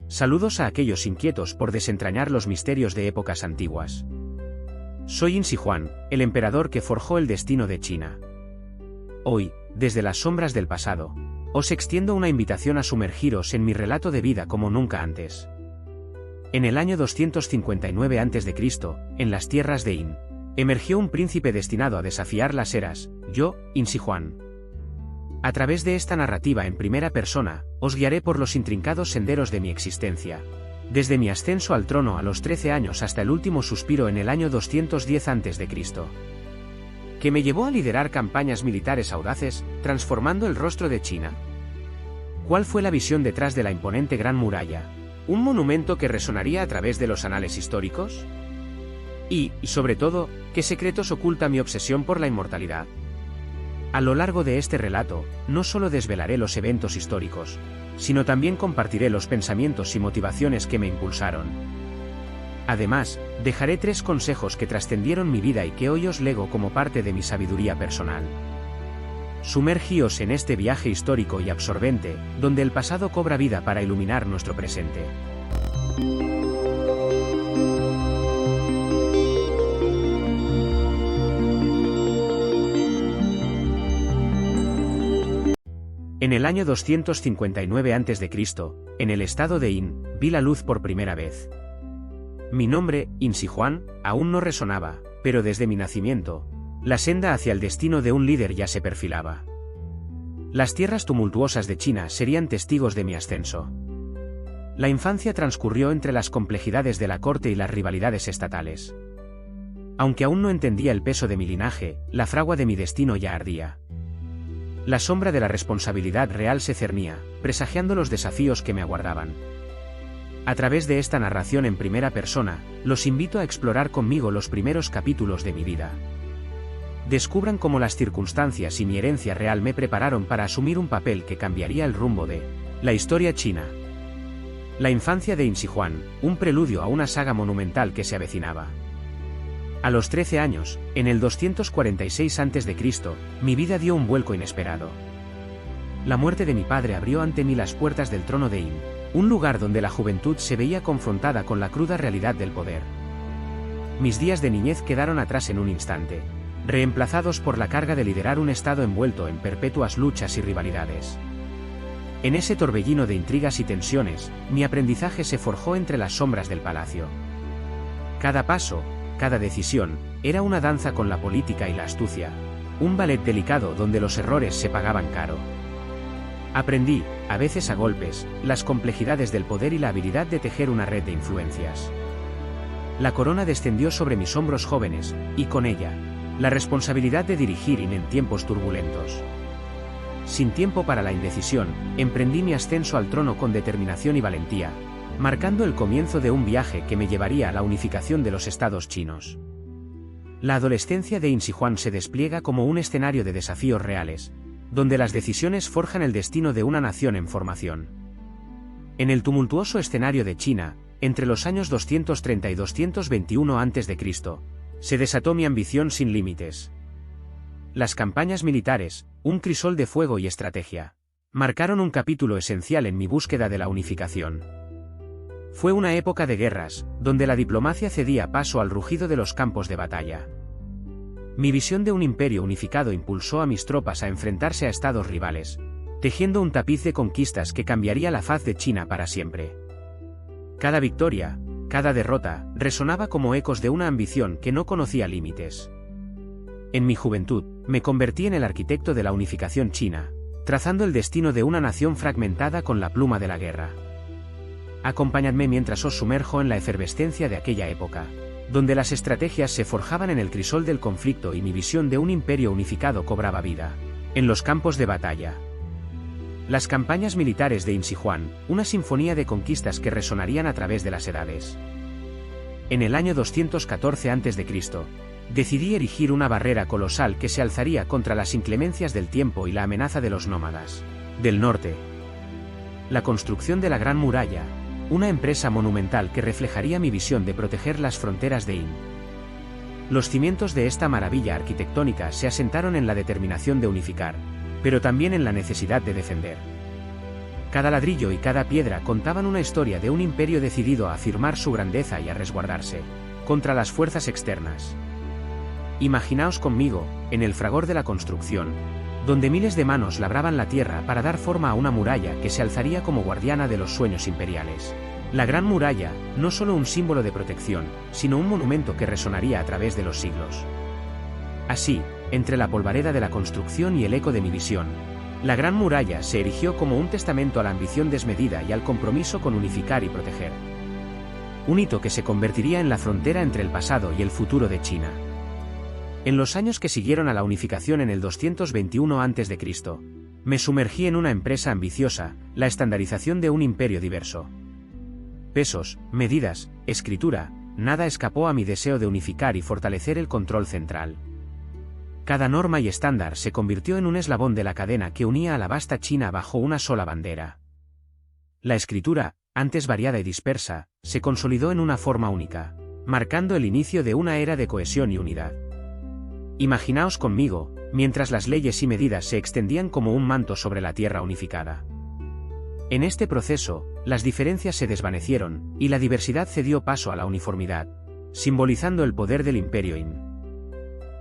Saludos a aquellos inquietos por desentrañar los misterios de épocas antiguas. Soy In Shi Huang, el emperador que forjó el destino de China. Hoy, desde las sombras del pasado, os extiendo una invitación a sumergiros en mi relato de vida como nunca antes. En el año 259 a.C., en las tierras de In, emergió un príncipe destinado a desafiar las eras, yo, In Shi Huang. A través de esta narrativa en primera persona, os guiaré por los intrincados senderos de mi existencia, desde mi ascenso al trono a los 13 años hasta el último suspiro en el año 210 a.C., que me llevó a liderar campañas militares audaces, transformando el rostro de China. ¿Cuál fue la visión detrás de la imponente Gran Muralla? ¿Un monumento que resonaría a través de los anales históricos? Y, sobre todo, ¿qué secretos oculta mi obsesión por la inmortalidad? A lo largo de este relato, no solo desvelaré los eventos históricos, sino también compartiré los pensamientos y motivaciones que me impulsaron. Además, dejaré 3 consejos que trascendieron mi vida y que hoy os lego como parte de mi sabiduría personal. Sumergíos en este viaje histórico y absorbente, donde el pasado cobra vida para iluminar nuestro presente. En el año 259 a.C., en el estado de In, vi la luz por primera vez. Mi nombre, In Shi Huang, aún no resonaba, pero desde mi nacimiento, la senda hacia el destino de un líder ya se perfilaba. Las tierras tumultuosas de China serían testigos de mi ascenso. La infancia transcurrió entre las complejidades de la corte y las rivalidades estatales. Aunque aún no entendía el peso de mi linaje, la fragua de mi destino ya ardía. La sombra de la responsabilidad real se cernía, presagiando los desafíos que me aguardaban. A través de esta narración en primera persona, los invito a explorar conmigo los primeros capítulos de mi vida. Descubran cómo las circunstancias y mi herencia real me prepararon para asumir un papel que cambiaría el rumbo de la historia china. La infancia de In Shi Huang, un preludio a una saga monumental que se avecinaba. A los 13 años, en el 246 a.C., mi vida dio un vuelco inesperado. La muerte de mi padre abrió ante mí las puertas del trono de In, un lugar donde la juventud se veía confrontada con la cruda realidad del poder. Mis días de niñez quedaron atrás en un instante, reemplazados por la carga de liderar un estado envuelto en perpetuas luchas y rivalidades. En ese torbellino de intrigas y tensiones, mi aprendizaje se forjó entre las sombras del palacio. Cada paso, cada decisión, era una danza con la política y la astucia, un ballet delicado donde los errores se pagaban caro. Aprendí, a veces a golpes, las complejidades del poder y la habilidad de tejer una red de influencias. La corona descendió sobre mis hombros jóvenes, y con ella, la responsabilidad de dirigir en tiempos turbulentos. Sin tiempo para la indecisión, emprendí mi ascenso al trono con determinación y valentía, marcando el comienzo de un viaje que me llevaría a la unificación de los estados chinos. La adolescencia de In Shi Huang se despliega como un escenario de desafíos reales, donde las decisiones forjan el destino de una nación en formación. En el tumultuoso escenario de China, entre los años 230 y 221 a.C., se desató mi ambición sin límites. Las campañas militares, un crisol de fuego y estrategia, marcaron un capítulo esencial en mi búsqueda de la unificación. Fue una época de guerras, donde la diplomacia cedía paso al rugido de los campos de batalla. Mi visión de un imperio unificado impulsó a mis tropas a enfrentarse a estados rivales, tejiendo un tapiz de conquistas que cambiaría la faz de China para siempre. Cada victoria, cada derrota, resonaba como ecos de una ambición que no conocía límites. En mi juventud, me convertí en el arquitecto de la unificación china, trazando el destino de una nación fragmentada con la pluma de la guerra. Acompañadme mientras os sumerjo en la efervescencia de aquella época, donde las estrategias se forjaban en el crisol del conflicto y mi visión de un imperio unificado cobraba vida en los campos de batalla. Las campañas militares de In Shi Huang, una sinfonía de conquistas que resonarían a través de las edades. En el año 214 a.C., decidí erigir una barrera colosal que se alzaría contra las inclemencias del tiempo y la amenaza de los nómadas del norte. La construcción de la Gran Muralla, una empresa monumental que reflejaría mi visión de proteger las fronteras de In. Los cimientos de esta maravilla arquitectónica se asentaron en la determinación de unificar, pero también en la necesidad de defender. Cada ladrillo y cada piedra contaban una historia de un imperio decidido a afirmar su grandeza y a resguardarse contra las fuerzas externas. Imaginaos conmigo, en el fragor de la construcción, donde miles de manos labraban la tierra para dar forma a una muralla que se alzaría como guardiana de los sueños imperiales. La Gran Muralla, no solo un símbolo de protección, sino un monumento que resonaría a través de los siglos. Así, entre la polvareda de la construcción y el eco de mi visión, la Gran Muralla se erigió como un testamento a la ambición desmedida y al compromiso con unificar y proteger. Un hito que se convertiría en la frontera entre el pasado y el futuro de China. En los años que siguieron a la unificación en el 221 a.C., me sumergí en una empresa ambiciosa, la estandarización de un imperio diverso. Pesos, medidas, escritura, nada escapó a mi deseo de unificar y fortalecer el control central. Cada norma y estándar se convirtió en un eslabón de la cadena que unía a la vasta China bajo una sola bandera. La escritura, antes variada y dispersa, se consolidó en una forma única, marcando el inicio de una era de cohesión y unidad. Imaginaos conmigo, mientras las leyes y medidas se extendían como un manto sobre la tierra unificada. En este proceso, las diferencias se desvanecieron, y la diversidad cedió paso a la uniformidad, simbolizando el poder del Imperio Qin.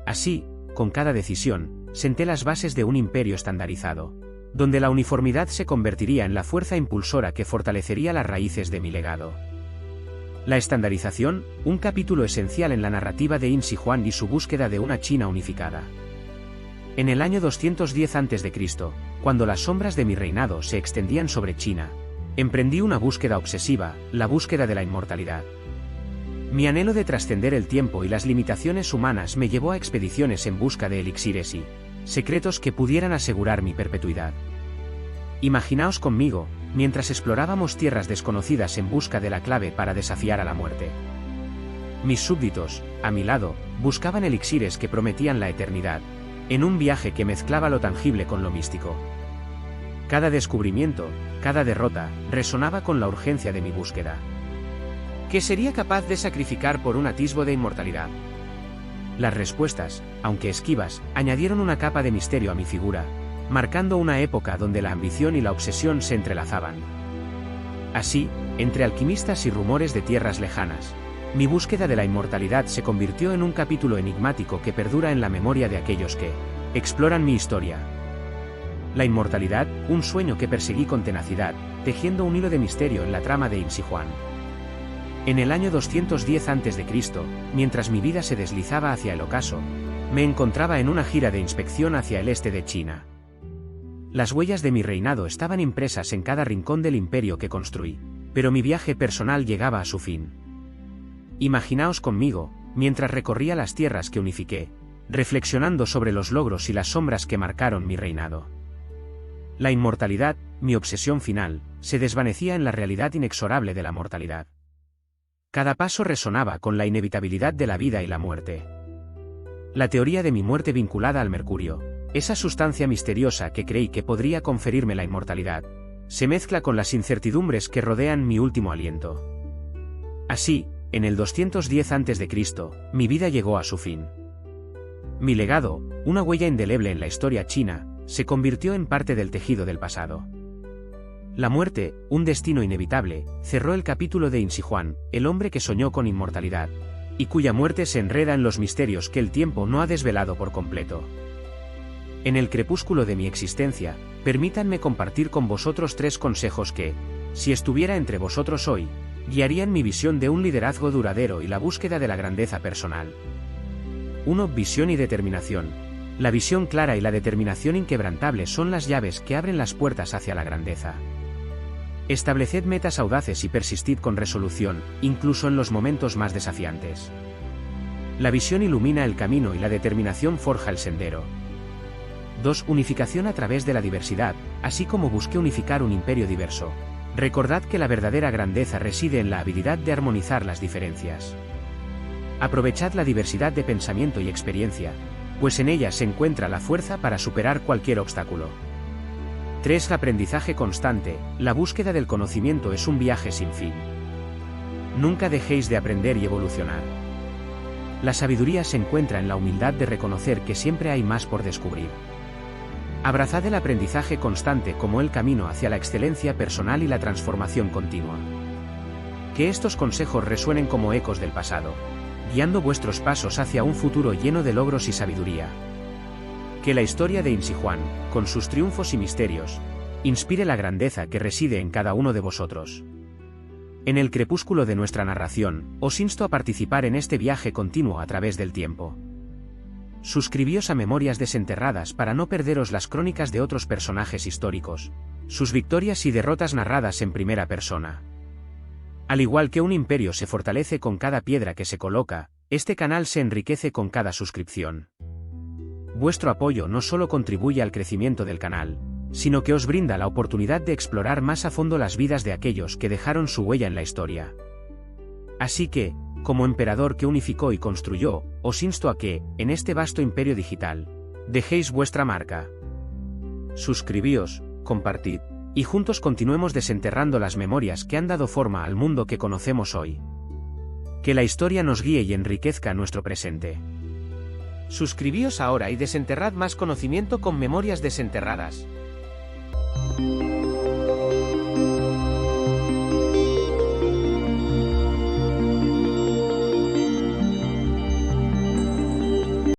Así, con cada decisión, senté las bases de un imperio estandarizado, donde la uniformidad se convertiría en la fuerza impulsora que fortalecería las raíces de mi legado. La estandarización, un capítulo esencial en la narrativa de Qin Shi Huang y su búsqueda de una China unificada. En el año 210 a.C., cuando las sombras de mi reinado se extendían sobre China, emprendí una búsqueda obsesiva, la búsqueda de la inmortalidad. Mi anhelo de trascender el tiempo y las limitaciones humanas me llevó a expediciones en busca de elixires y secretos que pudieran asegurar mi perpetuidad. Imaginaos conmigo, mientras explorábamos tierras desconocidas en busca de la clave para desafiar a la muerte. Mis súbditos, a mi lado, buscaban elixires que prometían la eternidad, en un viaje que mezclaba lo tangible con lo místico. Cada descubrimiento, cada derrota, resonaba con la urgencia de mi búsqueda. ¿Qué sería capaz de sacrificar por un atisbo de inmortalidad? Las respuestas, aunque esquivas, añadieron una capa de misterio a mi figura, marcando una época donde la ambición y la obsesión se entrelazaban. Así, entre alquimistas y rumores de tierras lejanas, mi búsqueda de la inmortalidad se convirtió en un capítulo enigmático que perdura en la memoria de aquellos que exploran mi historia. La inmortalidad, un sueño que perseguí con tenacidad, tejiendo un hilo de misterio en la trama de Qin Shi Huang. En el año 210 a.C., mientras mi vida se deslizaba hacia el ocaso, me encontraba en una gira de inspección hacia el este de China. Las huellas de mi reinado estaban impresas en cada rincón del imperio que construí, pero mi viaje personal llegaba a su fin. Imaginaos conmigo, mientras recorría las tierras que unifiqué, reflexionando sobre los logros y las sombras que marcaron mi reinado. La inmortalidad, mi obsesión final, se desvanecía en la realidad inexorable de la mortalidad. Cada paso resonaba con la inevitabilidad de la vida y la muerte. La teoría de mi muerte vinculada al mercurio, esa sustancia misteriosa que creí que podría conferirme la inmortalidad, se mezcla con las incertidumbres que rodean mi último aliento. Así, en el 210 a.C., mi vida llegó a su fin. Mi legado, una huella indeleble en la historia china, se convirtió en parte del tejido del pasado. La muerte, un destino inevitable, cerró el capítulo de Qin Shi Huang, el hombre que soñó con inmortalidad, y cuya muerte se enreda en los misterios que el tiempo no ha desvelado por completo. En el crepúsculo de mi existencia, permítanme compartir con vosotros 3 consejos que, si estuviera entre vosotros hoy, guiarían mi visión de un liderazgo duradero y la búsqueda de la grandeza personal. 1. Visión y determinación. La visión clara y la determinación inquebrantable son las llaves que abren las puertas hacia la grandeza. Estableced metas audaces y persistid con resolución, incluso en los momentos más desafiantes. La visión ilumina el camino y la determinación forja el sendero. 2. Unificación a través de la diversidad, así como busqué unificar un imperio diverso. Recordad que la verdadera grandeza reside en la habilidad de armonizar las diferencias. Aprovechad la diversidad de pensamiento y experiencia, pues en ella se encuentra la fuerza para superar cualquier obstáculo. 3. Aprendizaje constante. La búsqueda del conocimiento es un viaje sin fin. Nunca dejéis de aprender y evolucionar. La sabiduría se encuentra en la humildad de reconocer que siempre hay más por descubrir. Abrazad el aprendizaje constante como el camino hacia la excelencia personal y la transformación continua. Que estos consejos resuenen como ecos del pasado, guiando vuestros pasos hacia un futuro lleno de logros y sabiduría. Que la historia de Insi-Juan, con sus triunfos y misterios, inspire la grandeza que reside en cada uno de vosotros. En el crepúsculo de nuestra narración, os insto a participar en este viaje continuo a través del tiempo. Suscribíos a Memorias Desenterradas para no perderos las crónicas de otros personajes históricos, sus victorias y derrotas narradas en primera persona. Al igual que un imperio se fortalece con cada piedra que se coloca, este canal se enriquece con cada suscripción. Vuestro apoyo no solo contribuye al crecimiento del canal, sino que os brinda la oportunidad de explorar más a fondo las vidas de aquellos que dejaron su huella en la historia. Así que, como emperador que unificó y construyó, os insto a que, en este vasto imperio digital, dejéis vuestra marca. Suscribíos, compartid, y juntos continuemos desenterrando las memorias que han dado forma al mundo que conocemos hoy. Que la historia nos guíe y enriquezca nuestro presente. Suscribíos ahora y desenterrad más conocimiento con Memorias Desenterradas.